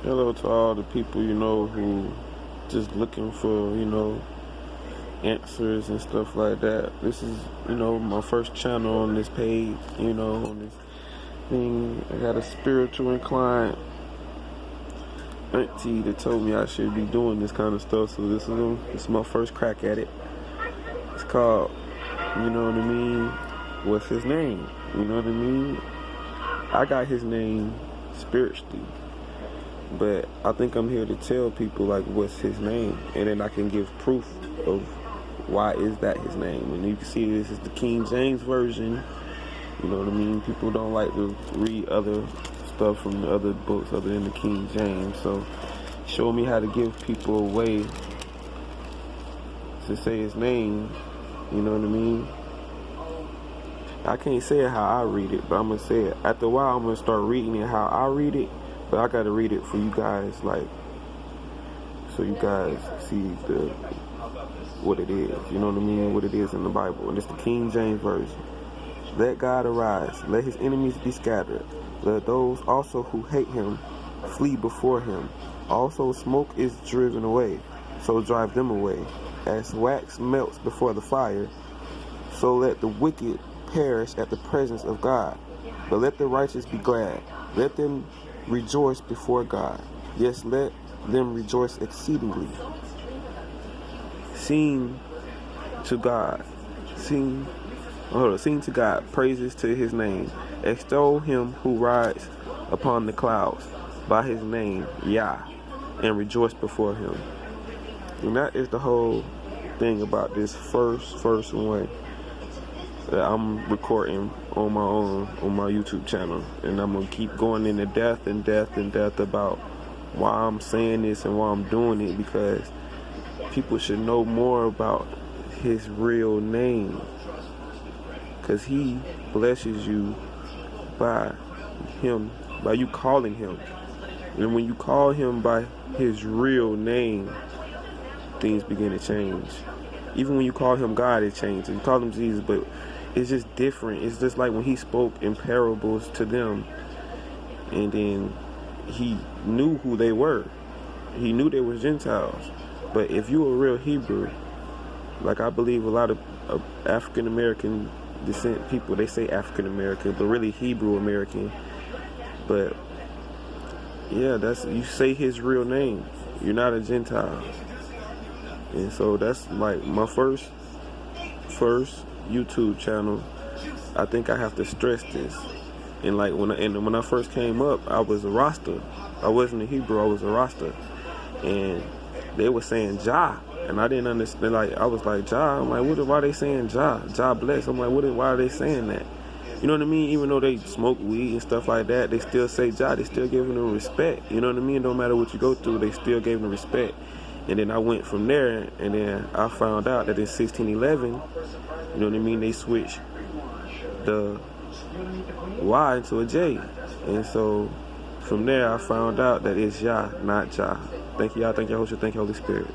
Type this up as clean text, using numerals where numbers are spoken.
Hello to all the people, who just looking for, answers and stuff like that. This is, my first channel on this page, on this thing. I got a spiritual inclined auntie that told me I should be doing this kind of stuff. So this is my first crack at it. It's called, what's his name? You know what I mean? I got his name spiritually. But I think I'm here to tell people, what's his name. And then I can give proof of why is that his name. And you can see this is the King James Version. You know what I mean? People don't like to read other stuff from the other books other than the King James. So show me how to give people a way to say his name. You know what I mean? I can't say it how I read it, but I'm going to say it. After a while, I'm going to start reading it how I read it. But I got to read it for you guys, so you guys see what it is. You know what I mean? What it is in the Bible. And it's the King James Version. Let God arise. Let his enemies be scattered. Let those also who hate him flee before him. Also smoke is driven away, so drive them away. As wax melts before the fire, so let the wicked perish at the presence of God. But let the righteous be glad. Let them rejoice before God. Yes, let them rejoice exceedingly. Sing to God. Sing to God. Praises to his name. Extol him who rides upon the clouds by his name, Yah, and rejoice before him. And that is the whole thing about this first one that I'm recording on my own on my YouTube channel, and I'm gonna keep going into depth about why I'm saying this and why I'm doing it, because people should know more about his real name, because he blesses you by you calling him. And when you call him by his real name, things begin to change. Even when you call him God, it changes. You call him Jesus, but it's just different. It's just like when he spoke in parables to them, and then he knew who they were. He knew they were Gentiles. But if you were a real Hebrew, like I believe a lot of African American descent people, they say African American, but really Hebrew American. But yeah, you say his real name. You're not a Gentile. And so that's like my first YouTube channel. I think I have to stress this. And when I first came up, I was a Rasta. I wasn't a Hebrew, I was a Rasta. And they were saying Jah, and I didn't understand. I was like, Jah. I'm like, why are they saying Jah? Jah bless. I'm like, why are they saying that? You know what I mean? Even though they smoke weed and stuff like that, they still say Jah. They still giving them respect. You know what I mean? No matter what you go through, they still gave them respect. And then I went from there, and then I found out that in 1611, you know what I mean, they switched the Y into a J. And so from there, I found out that it's Yah, not Jah. Thank you, y'all. Thank you, Holy Spirit.